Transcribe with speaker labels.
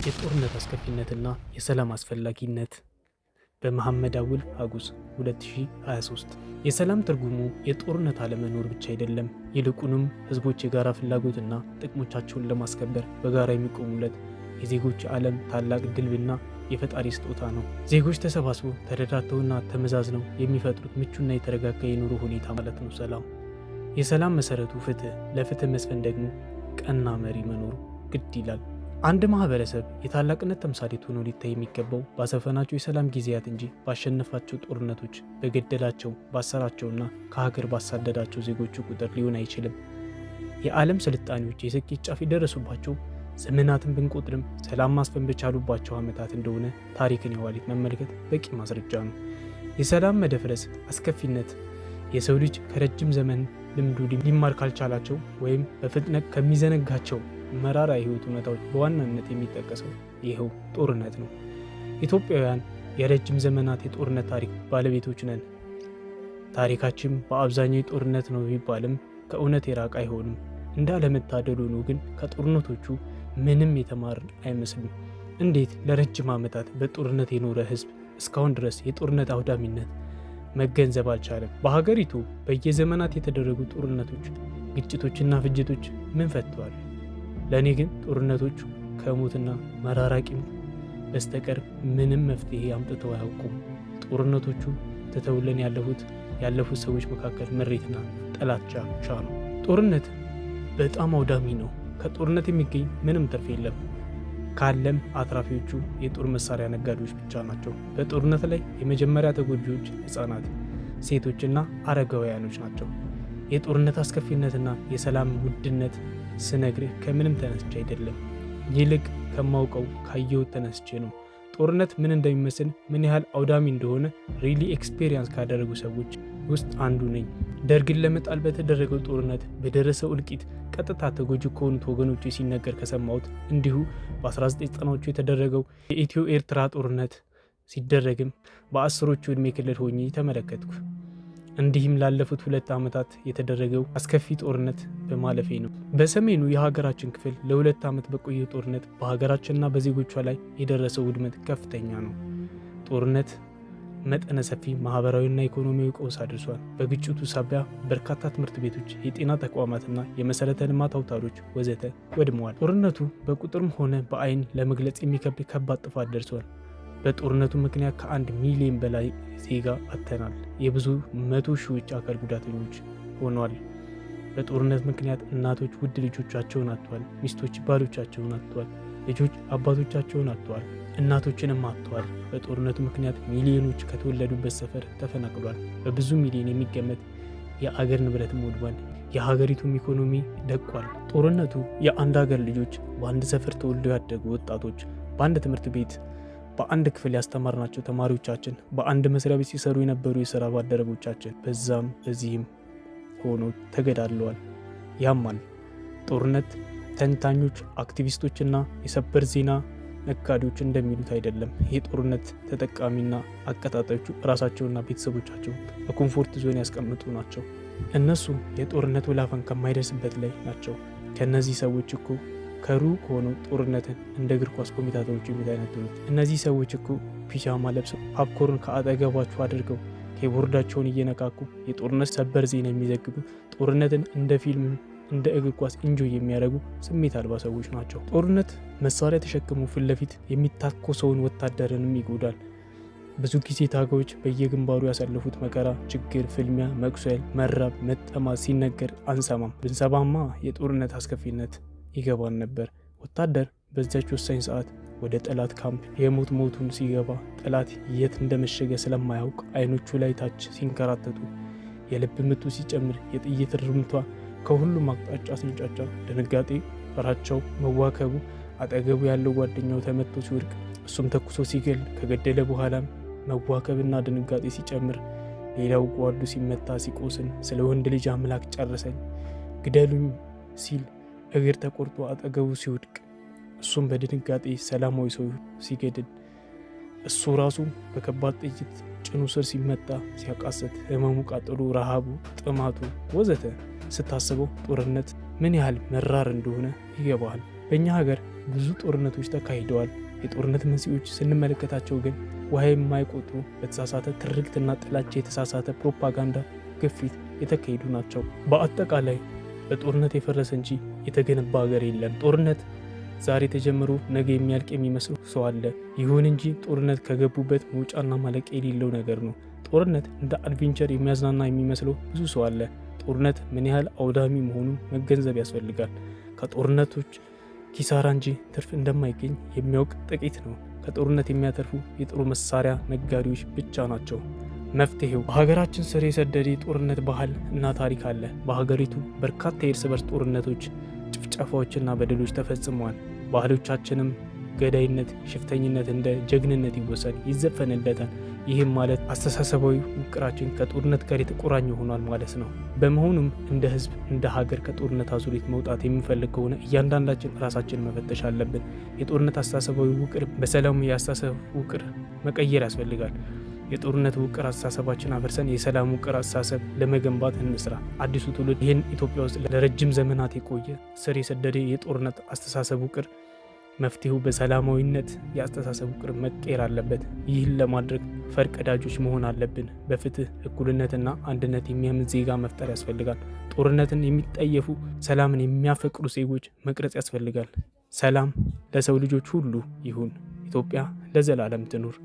Speaker 1: የጦርነት አስከፊነትና የሰላም አስፈላጊነት በመሐመድ አውል ሀጉስ 2023። የሰላም ትርጉሙ የጦርነት አለመኖር ብቻ አይደለም፣ ይልቁንም ህዝቦች የጋራ ፍላጎትና ጥቅሞቻቸውን ለማስከበር በጋራ የሚቆሙለት የዜጎች ዓለም ታላቅ ድልብና የፈጣሪ ስጦታ ነው። ዜጎች ተሰባስበው ተረዳድተውና ተመዛዝነው የሚፈጥሩት ምቹና የተረጋጋ የኑሮ ሁኔታ ማለት ነው ሰላም። የሰላም መሰረቱ ፍትህ፣ ለፍትህ መስፈን ደግሞ ቀና መሪ መኖሩ ግድ ይላል። አንድ ማህበረሰብ የታላቅነት ተምሳሌት ሆኖ ሊታይ የሚገባው ባሰፈናቸው የሰላም ጊዜያት እንጂ ባሸነፋቸው ጦርነቶች፣ በገደላቸው ባሰራቸውና ከሀገር ባሳደዳቸው ዜጎቹ ቁጥር ሊሆን አይችልም። የዓለም ስልጣኔዎች የስኬት ጫፍ የደረሱባቸው ዘመናትን ብንቆጥርም ሰላም ማስፈን በቻሉባቸው ዓመታት እንደሆነ ታሪክን የኋሊት መመልከት በቂ ማስረጃ ነው። የሰላም መደፍረስ አስከፊነት የሰው ልጅ ከረጅም ዘመን ልምዱ ሊማር ካልቻላቸው ወይም በፍጥነት ከሚዘነጋቸው መራራ የህይወት እውነታዎች በዋናነት የሚጠቀሰው ይኸው ጦርነት ነው። ኢትዮጵያውያን የረጅም ዘመናት የጦርነት ታሪክ ባለቤቶች ነን። ታሪካችን በአብዛኛው የጦርነት ነው ቢባልም ከእውነት የራቀ አይሆንም። እንዳለመታደል ሆኖ ግን ከጦርነቶቹ ምንም የተማርን አይመስልም። እንዴት ለረጅም ዓመታት በጦርነት የኖረ ህዝብ እስካሁን ድረስ የጦርነት አውዳሚነት መገንዘብ አልቻለም? በሀገሪቱ በየዘመናት የተደረጉ ጦርነቶች፣ ግጭቶችና ፍጅቶች ምን ፈጥተዋል? ለእኔ ግን ጦርነቶቹ ከሞትና መራራቂም በስተቀር ምንም መፍትሄ አምጥተው አያውቁም። ጦርነቶቹ ትተውልን ያለፉት ሰዎች መካከል ምሬትና ጥላቻ ብቻ ነው። ጦርነት በጣም አውዳሚ ነው። ከጦርነት የሚገኝ ምንም ትርፍ የለም። ካለም አትራፊዎቹ የጦር መሳሪያ ነጋዴዎች ብቻ ናቸው። በጦርነት ላይ የመጀመሪያ ተጎጂዎች ህፃናት፣ ሴቶችና አረጋውያኖች ናቸው። የጦርነት አስከፊነትና የሰላም ውድነት ስነግርህ ከምንም ተነስቼ አይደለም፣ ይልቅ ከማውቀው ካየሁት ተነስቼ ነው። ጦርነት ምን እንደሚመስል፣ ምን ያህል አውዳሚ እንደሆነ ሪሊ ኤክስፔሪየንስ ካደረጉ ሰዎች ውስጥ አንዱ ነኝ። ደርግን ለመጣል በተደረገው ጦርነት በደረሰው እልቂት ቀጥታ ተጎጂ ከሆኑት ወገኖች ሲነገር ከሰማሁት፣ እንዲሁ በ1990ዎቹ የተደረገው የኢትዮ ኤርትራ ጦርነት ሲደረግም በአስሮቹ ዕድሜ ክልል ሆኜ ተመለከትኩ። እንዲህም ላለፉት 2 ዓመታት የተደረገው አስከፊ ጦርነት በማለፌ ነው። በሰሜኑ የሀገራችን ክፍል ለ2 ዓመት በቆየው ጦርነት በሀገራችንና በዜጎቿ ላይ የደረሰው ውድመት ከፍተኛ ነው። ጦርነት መጠነ ሰፊ ማህበራዊና ኢኮኖሚያዊ ቀውስ አድርሷል። በግጭቱ ሳቢያ በርካታ ትምህርት ቤቶች፣ የጤና ተቋማትና የመሰረተ ልማት አውታሮች ወዘተ ወድመዋል። ጦርነቱ በቁጥርም ሆነ በአይን ለመግለጽ የሚከብድ ከባድ ጥፋት ደርሷል። በጦርነቱ ምክንያት ከ1 ሚሊዮን በላይ ዜጋ አጥተናል። የብዙ መቶ ሺዎች አካል ጉዳተኞች ሆኗል። በጦርነት ምክንያት እናቶች ውድ ልጆቻቸውን አጥተዋል። ሚስቶች ባሎቻቸውን አጥተዋል። ልጆች አባቶቻቸውን አጥተዋል። እናቶችንም አጥተዋል። በጦርነቱ ምክንያት ሚሊዮኖች ከተወለዱበት ሰፈር ተፈናቅሏል። በብዙ ሚሊዮን የሚገመት የአገር ንብረትም ወድሟል። የሀገሪቱም ኢኮኖሚ ደቋል። ጦርነቱ የአንድ ሀገር ልጆች፣ በአንድ ሰፈር ተወልደው ያደጉ ወጣቶች፣ በአንድ ትምህርት ቤት በአንድ ክፍል ያስተማርናቸው ተማሪዎቻችን፣ በአንድ መስሪያ ቤት ሲሰሩ የነበሩ የሥራ ባልደረቦቻችን በዛም በዚህም ሆኖ ተገዳድለዋል። ያማል። ጦርነት ተንታኞች፣ አክቲቪስቶችና የሰበር ዜና ነጋዴዎች እንደሚሉት አይደለም። የጦርነት ተጠቃሚና አቀጣጣዮቹ ራሳቸውና ቤተሰቦቻቸው በኮምፎርት ዞን ያስቀምጡ ናቸው። እነሱ የጦርነት ወላፈን ከማይደርስበት ላይ ናቸው። ከእነዚህ ሰዎች እኮ ከሩቅ ሆነው ጦርነትን እንደ እግር ኳስ ኮሚታተሮች የሚተነትኑት እነዚህ ሰዎች እኮ ፒጃማ ለብሰው ፓፕኮርን ከአጠገባቸው አድርገው ኪቦርዳቸውን እየነካኩ የጦርነት ሰበር ዜና የሚዘግቡ፣ ጦርነትን እንደ ፊልም እንደ እግር ኳስ ኢንጆይ የሚያደርጉ ስሜት አልባ ሰዎች ናቸው። ጦርነት መሳሪያ ተሸክሞ ፊት ለፊት የሚታኮሰውን ወታደርንም ይጎዳል። ብዙ ጊዜ ታጋዮች በየግንባሩ ያሳለፉት መከራ፣ ችግር፣ ፍልሚያ፣ መቁሰል፣ መራብ፣ መጠማት ሲነገር አንሰማም። ብንሰማማ የጦርነት አስከፊነት ይገባን ነበር። ወታደር በዚያች ወሳኝ ሰዓት ወደ ጠላት ካምፕ የሞት ሞቱን ሲገባ ጠላት የት እንደመሸገ ስለማያውቅ አይኖቹ ላይ ታች ሲንከራተቱ፣ የልብ ምቱ ሲጨምር፣ የጥይት ርምቷ ከሁሉም አቅጣጫ ሲንጫጫ፣ ድንጋጤ፣ ፍራቻው፣ መዋከቡ፣ አጠገቡ ያለው ጓደኛው ተመቶ ሲወድቅ እሱም ተኩሶ ሲገል፣ ከገደለ በኋላም መዋከብና ድንጋጤ ሲጨምር፣ ሌላው ጓዱ ሲመታ ሲቆስን፣ ስለ ወንድ ልጅ አምላክ ጨረሰኝ ግደሉኝ ሲል እግር ተቆርጦ አጠገቡ ሲወድቅ፣ እሱም በድንጋጤ ሰላማዊ ሰው ሲገድል፣ እሱ ራሱ በከባድ ጥይት ጭኑ ስር ሲመታ ሲያቃሰት፣ ህመሙ፣ ቃጠሎ፣ ረሃቡ፣ ጥማቱ ወዘተ ስታስበው ጦርነት ምን ያህል መራር እንደሆነ ይገባሃል። በእኛ ሀገር ብዙ ጦርነቶች ተካሂደዋል። የጦርነት መንስኤዎች ስንመለከታቸው ግን ውሃ የማይቆጥሩ በተሳሳተ ትርክትና ጥላቻ የተሳሳተ ፕሮፓጋንዳ ግፊት የተካሄዱ ናቸው። በአጠቃላይ በጦርነት የፈረሰ እንጂ የተገነባ ሀገር የለም። ጦርነት ዛሬ ተጀምሮ ነገ የሚያልቅ የሚመስለው ሰው አለ። ይሁን እንጂ ጦርነት ከገቡበት መውጫና ማለቂያ የሌለው ነገር ነው። ጦርነት እንደ አድቬንቸር የሚያዝናና የሚመስለው ብዙ ሰው አለ። ጦርነት ምን ያህል አውዳሚ መሆኑን መገንዘብ ያስፈልጋል። ከጦርነቶች ኪሳራ እንጂ ትርፍ እንደማይገኝ የሚያውቅ ጥቂት ነው። ከጦርነት የሚያተርፉ የጦር መሳሪያ ነጋዴዎች ብቻ ናቸው። መፍትሄው በሀገራችን ስር የሰደደ የጦርነት ባህል እና ታሪክ አለ። በሀገሪቱ በርካታ የእርስ በርስ ጦርነቶች፣ ጭፍጨፋዎችና በደሎች ተፈጽመዋል። ባህሎቻችንም ገዳይነት፣ ሽፍተኝነት እንደ ጀግንነት ይወሰድ ይዘፈንለታል። ይህም ማለት አስተሳሰባዊ ውቅራችን ከጦርነት ጋር የተቆራኘ ሆኗል ማለት ነው። በመሆኑም እንደ ህዝብ፣ እንደ ሀገር ከጦርነት አዙሪት መውጣት የምንፈልግ ከሆነ እያንዳንዳችን ራሳችን መፈተሽ አለብን። የጦርነት አስተሳሰባዊ ውቅር በሰላማዊ የአስተሳሰብ ውቅር መቀየር ያስፈልጋል። የጦርነት ውቅር አስተሳሰባችን አፈርሰን የሰላም ውቅር አስተሳሰብ ለመገንባት እንስራ። አዲሱ ትውልድ ይህን ኢትዮጵያ ውስጥ ለረጅም ዘመናት የቆየ ስር የሰደደ የጦርነት አስተሳሰብ ውቅር መፍትሄው በሰላማዊነት የአስተሳሰብ ውቅር መቀየር አለበት። ይህን ለማድረግ ፈርቀዳጆች መሆን አለብን። በፍትህ እኩልነትና አንድነት የሚያምን ዜጋ መፍጠር ያስፈልጋል። ጦርነትን የሚጠየፉ ሰላምን የሚያፈቅሩ ዜጎች መቅረጽ ያስፈልጋል። ሰላም ለሰው ልጆች ሁሉ ይሁን። ኢትዮጵያ ለዘላለም ትኑር።